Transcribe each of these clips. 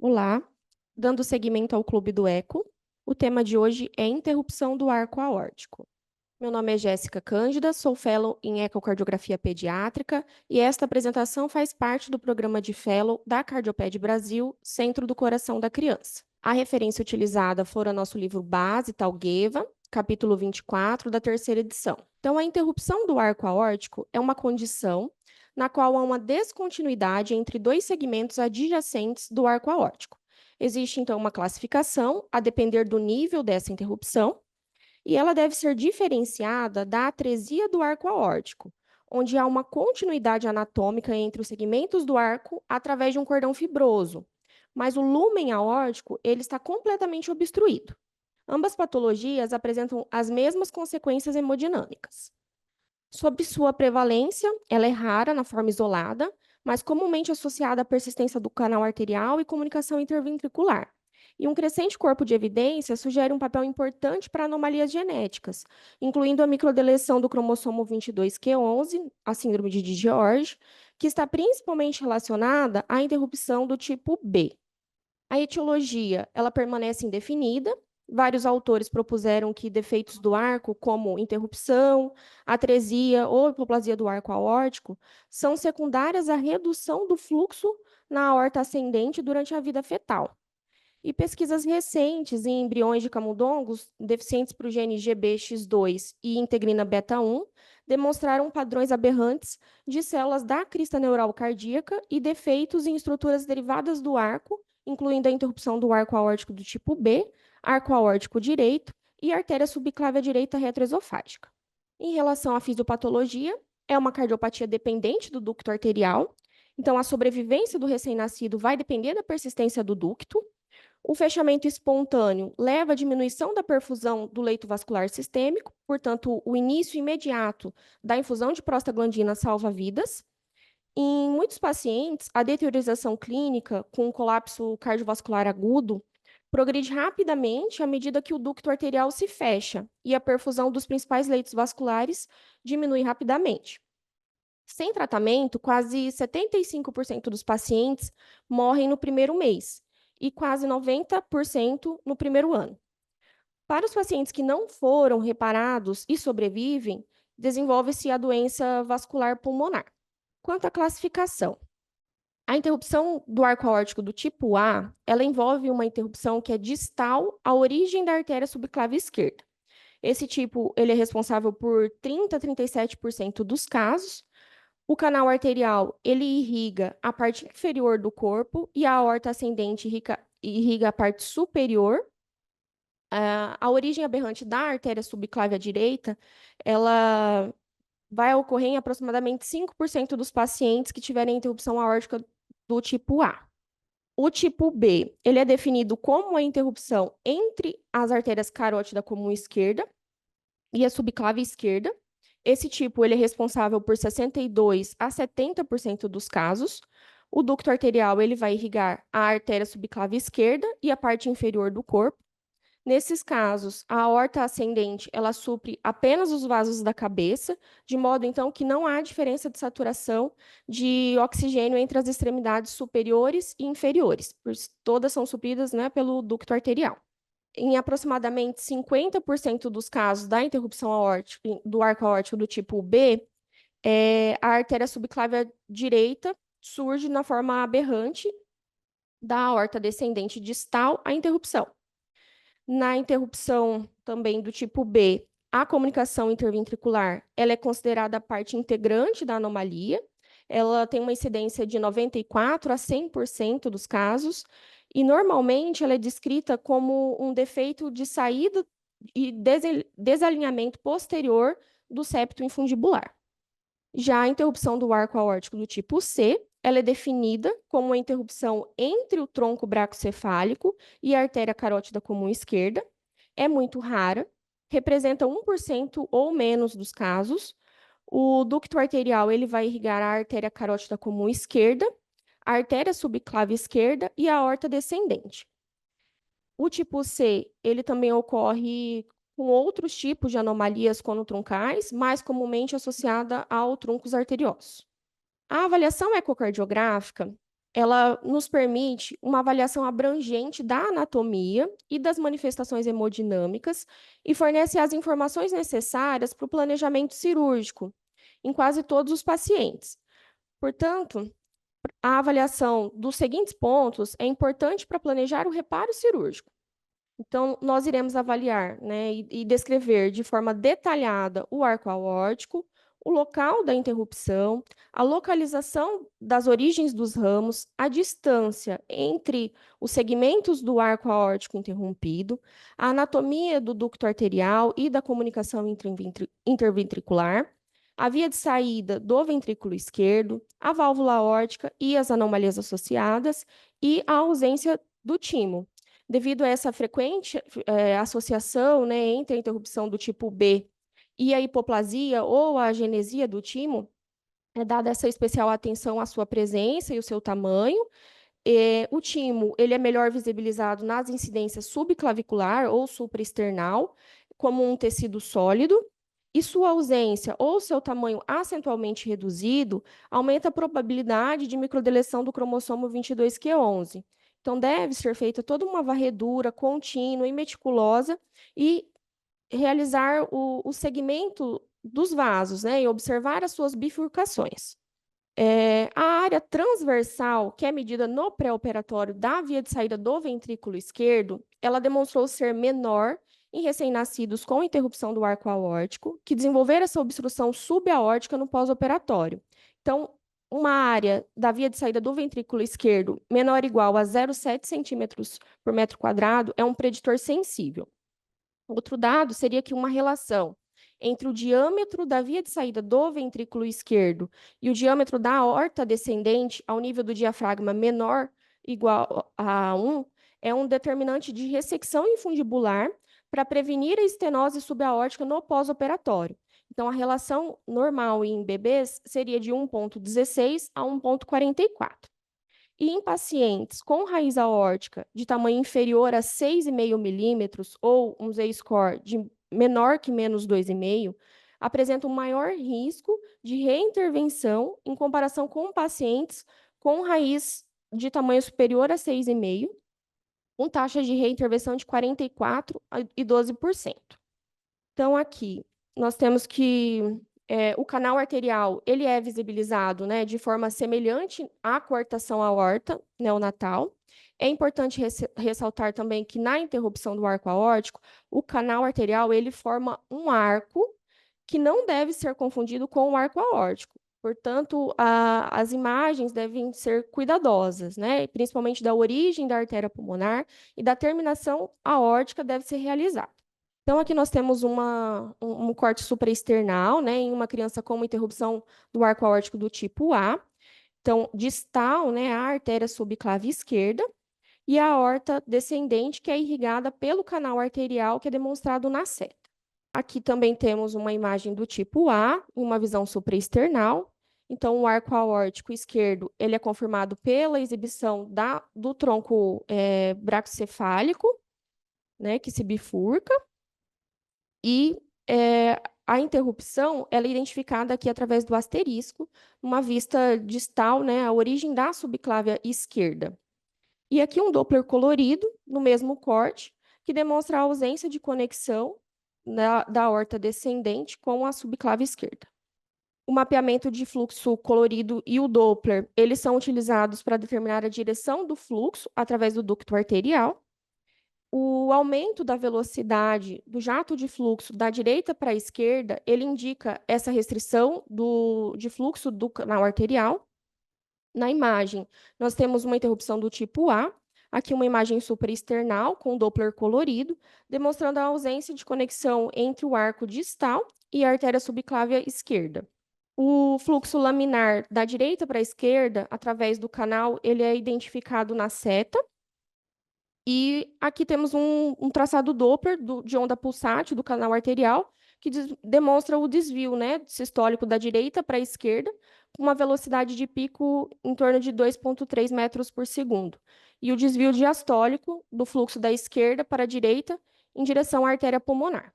Olá, dando seguimento ao Clube do Eco, o tema de hoje é interrupção do arco aórtico. Meu nome é Jéssica Cândida, sou fellow em ecocardiografia pediátrica e esta apresentação faz parte do programa de fellow da Cardioped Brasil, Centro do Coração da Criança. A referência utilizada fora nosso livro base, Talgueva, capítulo 24, da terceira edição. Então, a interrupção do arco aórtico é uma condição na qual há uma descontinuidade entre dois segmentos adjacentes do arco aórtico. Existe, então, uma classificação, a depender do nível dessa interrupção, e ela deve ser diferenciada da atresia do arco aórtico, onde há uma continuidade anatômica entre os segmentos do arco através de um cordão fibroso, mas o lúmen aórtico ele está completamente obstruído. Ambas patologias apresentam as mesmas consequências hemodinâmicas. Sobre sua prevalência, ela é rara na forma isolada, mas comumente associada à persistência do canal arterial e comunicação interventricular. E um crescente corpo de evidências sugere um papel importante para anomalias genéticas, incluindo a microdeleção do cromossomo 22q11, a síndrome de George, que está principalmente relacionada à interrupção do tipo B. A etiologia, ela permanece indefinida. Vários autores propuseram que defeitos do arco, como interrupção, atresia ou hipoplasia do arco aórtico, são secundárias à redução do fluxo na aorta ascendente durante a vida fetal. E pesquisas recentes em embriões de camundongos deficientes para o gene GBX2 e integrina beta-1 demonstraram padrões aberrantes de células da crista neural cardíaca e defeitos em estruturas derivadas do arco, incluindo a interrupção do arco aórtico do tipo B, arco aórtico direito e artéria subclávia direita retroesofágica. Em relação à fisiopatologia, é uma cardiopatia dependente do ducto arterial, então a sobrevivência do recém-nascido vai depender da persistência do ducto. O fechamento espontâneo leva à diminuição da perfusão do leito vascular sistêmico, portanto, o início imediato da infusão de prostaglandina salva vidas. Em muitos pacientes, a deteriorização clínica com colapso cardiovascular agudo progride rapidamente à medida que o ducto arterial se fecha e a perfusão dos principais leitos vasculares diminui rapidamente. Sem tratamento, quase 75% dos pacientes morrem no primeiro mês e quase 90% no primeiro ano. Para os pacientes que não foram reparados e sobrevivem, desenvolve-se a doença vascular pulmonar. Quanto à classificação, a interrupção do arco aórtico do tipo A, ela envolve uma interrupção que é distal à origem da artéria subclave esquerda. Esse tipo, ele é responsável por 30 a 37% dos casos. O canal arterial, ele irriga a parte inferior do corpo e a aorta ascendente irriga a parte superior. A origem aberrante da artéria subclávia direita, ela vai ocorrer em aproximadamente 5% dos pacientes que tiverem interrupção aórtica do tipo A. O tipo B, ele é definido como a interrupção entre as artérias carótida comum esquerda e a subclave esquerda. Esse tipo ele é responsável por 62 a 70% dos casos. O ducto arterial ele vai irrigar a artéria subclave esquerda e a parte inferior do corpo. Nesses casos, a aorta ascendente ela supre apenas os vasos da cabeça, de modo então que não há diferença de saturação de oxigênio entre as extremidades superiores e inferiores, pois todas são supridas, né, pelo ducto arterial. Em aproximadamente 50% dos casos da interrupção aórtica, do arco aórtico do tipo B, a artéria subclávia direita surge na forma aberrante da aorta descendente distal à interrupção. Na interrupção também do tipo B, a comunicação interventricular, ela é considerada parte integrante da anomalia. Ela tem uma incidência de 94 a 100% dos casos e normalmente ela é descrita como um defeito de saída e desalinhamento posterior do septo infundibular. Já a interrupção do arco aórtico do tipo C, ela é definida como uma interrupção entre o tronco bracocefálico e a artéria carótida comum esquerda. É muito rara, representa 1% ou menos dos casos. O ducto arterial ele vai irrigar a artéria carótida comum esquerda, a artéria subclave esquerda e a aorta descendente. O tipo C, ele também ocorre com outros tipos de anomalias conotroncais, mais comumente associada ao troncos arteriosos. A avaliação ecocardiográfica, ela nos permite uma avaliação abrangente da anatomia e das manifestações hemodinâmicas e fornece as informações necessárias para o planejamento cirúrgico em quase todos os pacientes. Portanto, a avaliação dos seguintes pontos é importante para planejar o reparo cirúrgico. Então, nós iremos avaliar, né, e descrever de forma detalhada o arco aórtico, o local da interrupção, a localização das origens dos ramos, a distância entre os segmentos do arco aórtico interrompido, a anatomia do ducto arterial e da comunicação interventricular, a via de saída do ventrículo esquerdo, a válvula aórtica e as anomalias associadas e a ausência do timo. Devido a essa frequente associação, né, entre a interrupção do tipo B e a hipoplasia ou a agenesia do timo, é dada essa especial atenção à sua presença e o seu tamanho. O timo ele é melhor visibilizado nas incidências subclavicular ou supraesternal, como um tecido sólido, e sua ausência ou seu tamanho acentualmente reduzido aumenta a probabilidade de microdeleção do cromossomo 22q11. Então, deve ser feita toda uma varredura contínua e meticulosa e realizar o segmento dos vasos, né, e observar as suas bifurcações. A área transversal, que é medida no pré-operatório da via de saída do ventrículo esquerdo, ela demonstrou ser menor em recém-nascidos com interrupção do arco aórtico, que desenvolveram essa obstrução subaórtica no pós-operatório. Então, uma área da via de saída do ventrículo esquerdo menor ou igual a 0,7 centímetros por metro quadrado é um preditor sensível. Outro dado seria que uma relação entre o diâmetro da via de saída do ventrículo esquerdo e o diâmetro da aorta descendente ao nível do diafragma menor ou igual a 1 é um determinante de ressecção infundibular para prevenir a estenose subaórtica no pós-operatório. Então, a relação normal em bebês seria de 1,16 a 1,44. E em pacientes com raiz aórtica de tamanho inferior a 6,5 milímetros ou um Z-score de menor que menos 2,5, apresentam maior risco de reintervenção em comparação com pacientes com raiz de tamanho superior a 6,5, com taxa de reintervenção de 44% e 12%. Então, aqui, nós temos que o canal arterial ele é visibilizado, né, de forma semelhante à coartação aorta neonatal. É importante ressaltar também que na interrupção do arco aórtico, o canal arterial ele forma um arco que não deve ser confundido com o arco aórtico. Portanto, as imagens devem ser cuidadosas, né, principalmente da origem da artéria pulmonar e da terminação aórtica deve ser realizada. Então, aqui nós temos um corte supraesternal, né, em uma criança com uma interrupção do arco aórtico do tipo A. Então, distal, né, a artéria subclave esquerda, e a aorta descendente, que é irrigada pelo canal arterial, que é demonstrado na seta. Aqui também temos uma imagem do tipo A, uma visão supraesternal. Então, o arco aórtico esquerdo ele é confirmado pela exibição do tronco braquicefálico, né, que se bifurca. E a interrupção ela é identificada aqui através do asterisco, uma vista distal, né, a origem da subclávia esquerda. E aqui um Doppler colorido, no mesmo corte, que demonstra a ausência de conexão da aorta descendente com a subclávia esquerda. O mapeamento de fluxo colorido e o Doppler, eles são utilizados para determinar a direção do fluxo através do ducto arterial. O aumento da velocidade do jato de fluxo da direita para a esquerda, ele indica essa restrição de fluxo do canal arterial. Na imagem, nós temos uma interrupção do tipo A, aqui uma imagem supraesternal com Doppler colorido, demonstrando a ausência de conexão entre o arco distal e a artéria subclávia esquerda. O fluxo laminar da direita para a esquerda, através do canal, ele é identificado na seta. E aqui temos um traçado Doppler de onda pulsátil do canal arterial, que demonstra o desvio, né, sistólico da direita para a esquerda, com uma velocidade de pico em torno de 2,3 metros por segundo. E o desvio diastólico do fluxo da esquerda para a direita em direção à artéria pulmonar.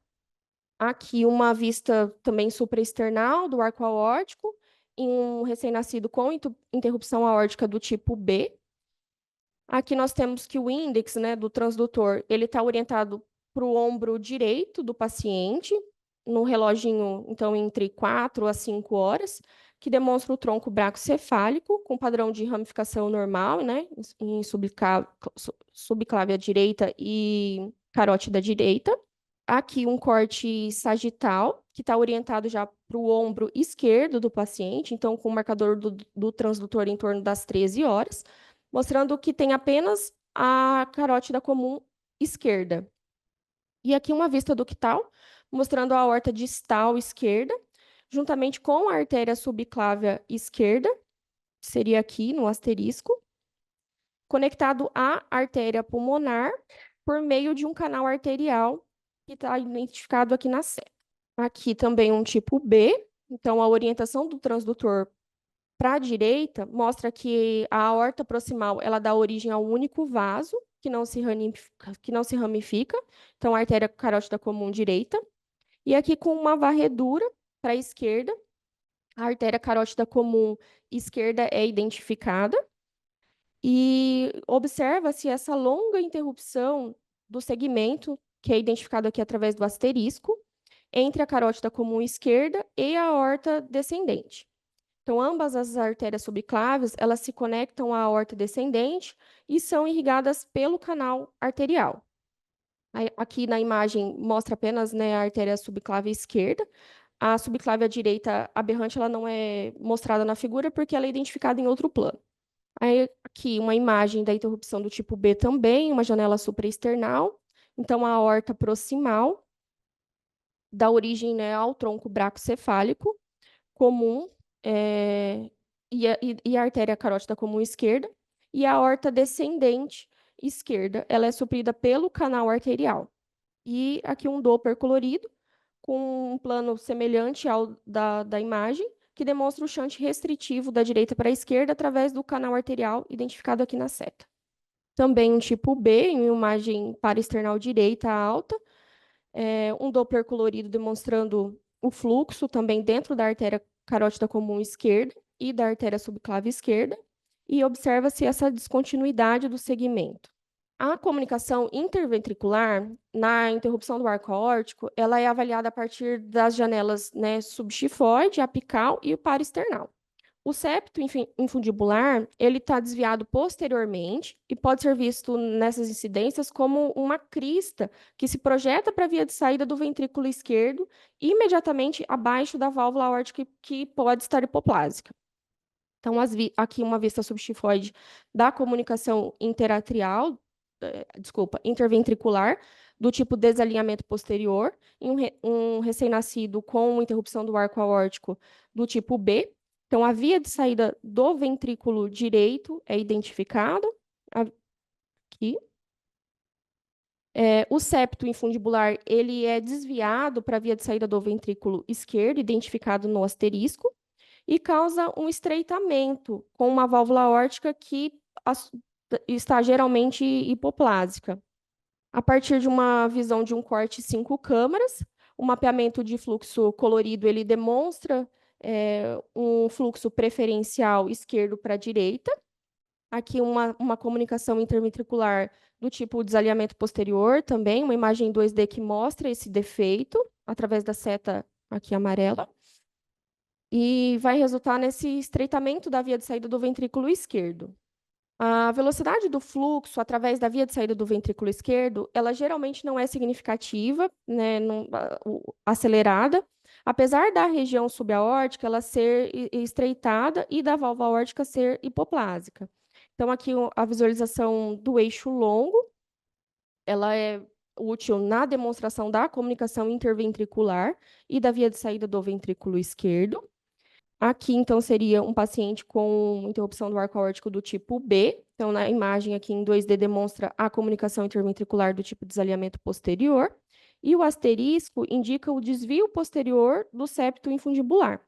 Aqui uma vista também supraesternal do arco aórtico em um recém-nascido com interrupção aórtica do tipo B. Aqui nós temos que o índex, né, do transdutor, ele está orientado para o ombro direito do paciente, no reloginho, então, entre 4 a 5 horas, que demonstra o tronco braquicefálico, com padrão de ramificação normal, né, em subclávia direita e carótida direita. Aqui um corte sagital, que está orientado já para o ombro esquerdo do paciente, então com o marcador do transdutor em torno das 13 horas, mostrando que tem apenas a carótida comum esquerda. E aqui uma vista ductal, mostrando a aorta distal esquerda, juntamente com a artéria subclávia esquerda, seria aqui no asterisco, conectado à artéria pulmonar por meio de um canal arterial que está identificado aqui na seta. Aqui também um tipo B, então a orientação do transdutor para a direita mostra que a aorta proximal ela dá origem ao único vaso que não se ramifica, então a artéria carótida comum direita. E aqui com uma varredura para a esquerda, a artéria carótida comum esquerda é identificada. E observa-se essa longa interrupção do segmento, que é identificado aqui através do asterisco, entre a carótida comum esquerda e a aorta descendente. Então, ambas as artérias subclávias, elas se conectam à aorta descendente e são irrigadas pelo canal arterial. Aqui na imagem mostra apenas, né, a artéria subclávia esquerda. A subclávia direita aberrante ela não é mostrada na figura porque ela é identificada em outro plano. Aí, aqui uma imagem da interrupção do tipo B também, uma janela supraesternal. Então, a aorta proximal dá origem, né, ao tronco braquicefálico comum e a artéria carótida comum esquerda. E a aorta descendente esquerda, ela é suprida pelo canal arterial. E aqui um Doppler colorido, com um plano semelhante ao da imagem, que demonstra o shunt restritivo da direita para a esquerda através do canal arterial identificado aqui na seta. Também um tipo B, em imagem paraesternal direita alta, um Doppler colorido demonstrando o fluxo também dentro da artéria carótida comum esquerda e da artéria subclave esquerda, e observa-se essa descontinuidade do segmento. A comunicação interventricular, na interrupção do arco aórtico, ela é avaliada a partir das janelas, né, subxifoide, apical e paraesternal. O septo infundibular, ele está desviado posteriormente e pode ser visto nessas incidências como uma crista que se projeta para a via de saída do ventrículo esquerdo, imediatamente abaixo da válvula aórtica que pode estar hipoplásica. Então, aqui uma vista subxifoide da comunicação interventricular, do tipo desalinhamento posterior, em um recém-nascido com interrupção do arco aórtico do tipo B. Então, a via de saída do ventrículo direito é identificada aqui. O septo infundibular, ele é desviado para a via de saída do ventrículo esquerdo, identificado no asterisco, e causa um estreitamento com uma válvula aórtica que está geralmente hipoplásica. A partir de uma visão de um corte 5 câmaras, o mapeamento de fluxo colorido ele demonstra um fluxo preferencial esquerdo para a direita. Aqui uma comunicação interventricular do tipo desalinhamento posterior também, uma imagem 2D que mostra esse defeito através da seta aqui amarela. E vai resultar nesse estreitamento da via de saída do ventrículo esquerdo. A velocidade do fluxo através da via de saída do ventrículo esquerdo, ela geralmente não é significativa, né, acelerada, apesar da região subaórtica ela ser estreitada e da válvula aórtica ser hipoplásica. Então, aqui a visualização do eixo longo, ela é útil na demonstração da comunicação interventricular e da via de saída do ventrículo esquerdo. Aqui, então, seria um paciente com interrupção do arco aórtico do tipo B. Então, na imagem aqui em 2D demonstra a comunicação interventricular do tipo desalinhamento posterior. E o asterisco indica o desvio posterior do septo infundibular.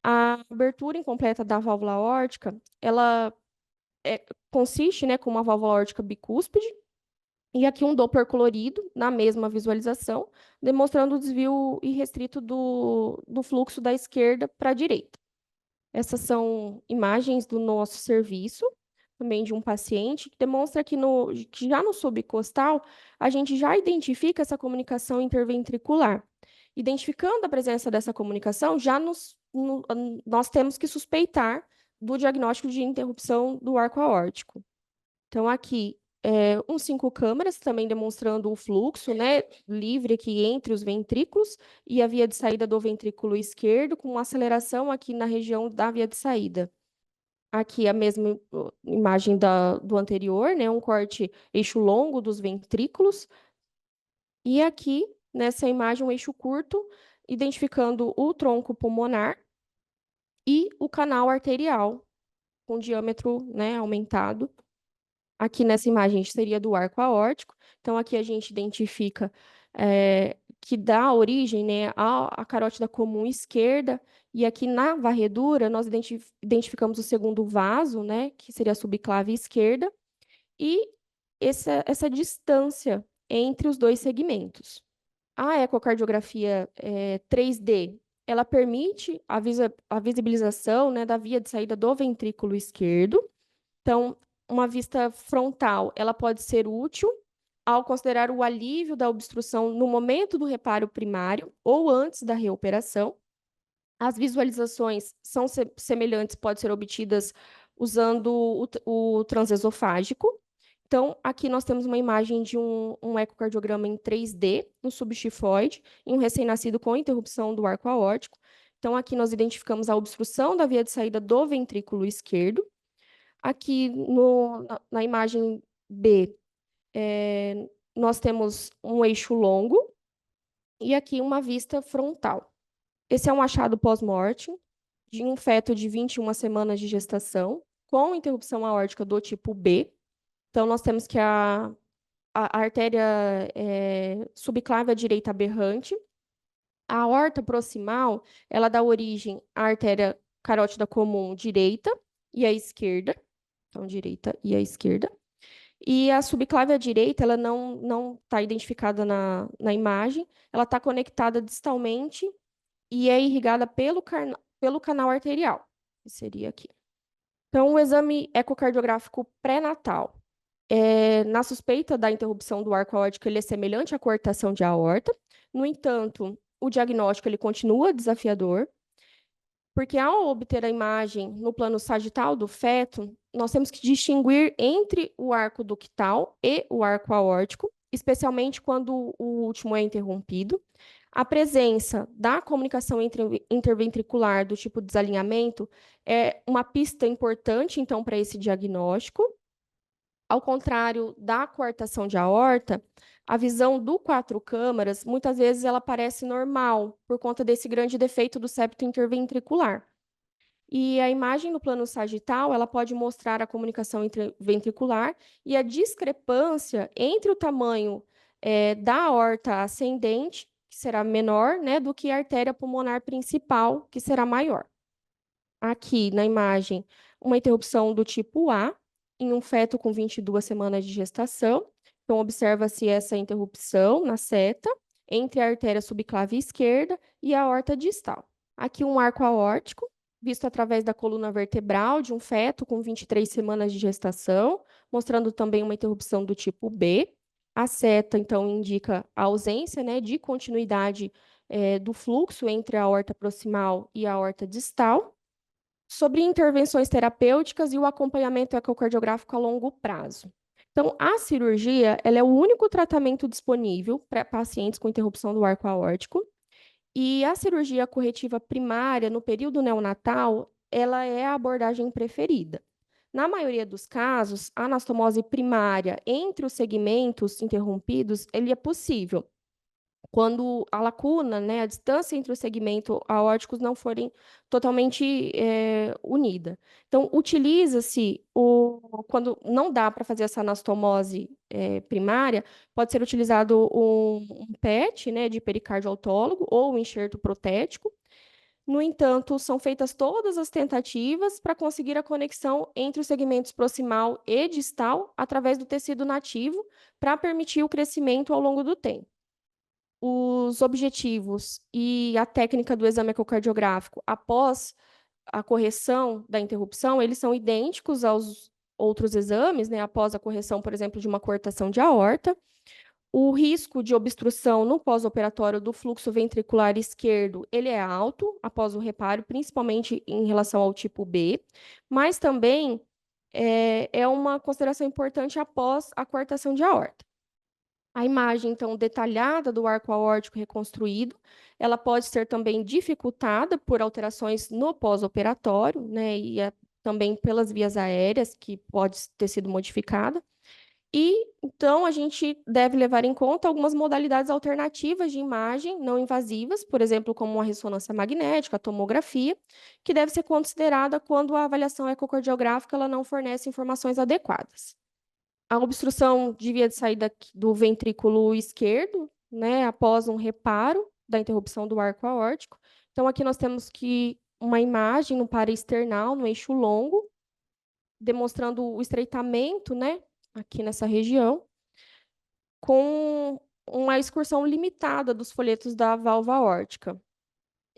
A abertura incompleta da válvula aórtica, ela consiste, né, com uma válvula aórtica bicúspide, e aqui um Doppler colorido, na mesma visualização, demonstrando o desvio irrestrito do fluxo da esquerda para a direita. Essas são imagens do nosso serviço, também de um paciente, que demonstra que já no subcostal a gente já identifica essa comunicação interventricular. Identificando a presença dessa comunicação, nós temos que suspeitar do diagnóstico de interrupção do arco aórtico. Então, aqui, uns 5 câmeras, também demonstrando o fluxo, né, livre aqui entre os ventrículos e a via de saída do ventrículo esquerdo, com aceleração aqui na região da via de saída. Aqui a mesma imagem do anterior, né, um corte eixo longo dos ventrículos. E aqui, nessa imagem, um eixo curto, identificando o tronco pulmonar e o canal arterial, com diâmetro, né, aumentado. Aqui nessa imagem seria do arco aórtico. Então, aqui a gente identifica que dá origem, né, à carótida comum esquerda. E aqui na varredura, nós identificamos o segundo vaso, né, que seria a subclave esquerda, e essa distância entre os dois segmentos. A ecocardiografia 3D, ela permite a visibilização, né, da via de saída do ventrículo esquerdo. Então, uma vista frontal, ela pode ser útil ao considerar o alívio da obstrução no momento do reparo primário ou antes da reoperação. As visualizações são semelhantes, podem ser obtidas usando o transesofágico. Então, aqui nós temos uma imagem de um ecocardiograma em 3D, no subxifoide, em um recém-nascido com interrupção do arco aórtico. Então, aqui nós identificamos a obstrução da via de saída do ventrículo esquerdo. Aqui na imagem B, nós temos um eixo longo e aqui uma vista frontal. Esse é um achado pós-mortem de um feto de 21 semanas de gestação com interrupção aórtica do tipo B. Então, nós temos que a artéria subclávia direita aberrante. A aorta proximal, ela dá origem à artéria carótida comum direita e à esquerda. Então, direita e à esquerda. E a subclávia direita, ela não está identificada na imagem, ela está conectada distalmente e é irrigada pelo canal arterial, que seria aqui. Então, o exame ecocardiográfico pré-natal. Na suspeita da interrupção do arco aórtico, ele é semelhante à coartação de aorta. No entanto, o diagnóstico ele continua desafiador, porque ao obter a imagem no plano sagital do feto, nós temos que distinguir entre o arco ductal e o arco aórtico, especialmente quando o último é interrompido. A presença da comunicação interventricular do tipo desalinhamento é uma pista importante, então, para esse diagnóstico. Ao contrário da coartação de aorta, a visão do 4 câmaras, muitas vezes ela parece normal, por conta desse grande defeito do septo interventricular. E a imagem no plano sagital, ela pode mostrar a comunicação ventricular e a discrepância entre o tamanho da aorta ascendente, que será menor, né, do que a artéria pulmonar principal, que será maior. Aqui na imagem, uma interrupção do tipo A, em um feto com 22 semanas de gestação. Então, observa-se essa interrupção na seta entre a artéria subclave esquerda e a aorta distal. Aqui um arco aórtico, visto através da coluna vertebral de um feto com 23 semanas de gestação, mostrando também uma interrupção do tipo B. A seta, então, indica a ausência, né, de continuidade do fluxo entre a aorta proximal e a aorta distal. Sobre intervenções terapêuticas e o acompanhamento ecocardiográfico a longo prazo. Então, a cirurgia, ela é o único tratamento disponível para pacientes com interrupção do arco aórtico, e a cirurgia corretiva primária no período neonatal, ela é a abordagem preferida. Na maioria dos casos, a anastomose primária entre os segmentos interrompidos, ele é possível, quando a lacuna, né, a distância entre os segmentos aórticos não forem totalmente unida. Então, utiliza-se, quando não dá para fazer essa anastomose primária, pode ser utilizado um PET, né, de pericárdio autólogo ou um enxerto protético. No entanto, são feitas todas as tentativas para conseguir a conexão entre os segmentos proximal e distal através do tecido nativo para permitir o crescimento ao longo do tempo. Os objetivos e a técnica do exame ecocardiográfico após a correção da interrupção, eles são idênticos aos outros exames, né, após a correção, por exemplo, de uma coartação de aorta. O risco de obstrução no pós-operatório do fluxo ventricular esquerdo, ele é alto após o reparo, principalmente em relação ao tipo B, mas também é uma consideração importante após a coartação de aorta. A imagem, então, detalhada do arco aórtico reconstruído, ela pode ser também dificultada por alterações no pós-operatório, né, e também pelas vias aéreas, que pode ter sido modificada. E, então, a gente deve levar em conta algumas modalidades alternativas de imagem não invasivas, por exemplo, como a ressonância magnética, a tomografia, que deve ser considerada quando a avaliação ecocardiográfica ela não fornece informações adequadas. A obstrução de via de saída do ventrículo esquerdo, né, após um reparo da interrupção do arco aórtico. Então, aqui nós temos uma imagem no paraesternal, no eixo longo, demonstrando o estreitamento, né, aqui nessa região, com uma excursão limitada dos folhetos da válvula aórtica.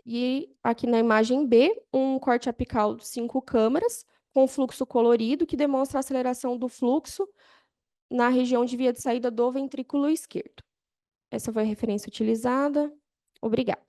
E aqui na imagem B, um corte apical de 5 câmaras, com fluxo colorido, que demonstra a aceleração do fluxo na região de via de saída do ventrículo esquerdo. Essa foi a referência utilizada. Obrigada.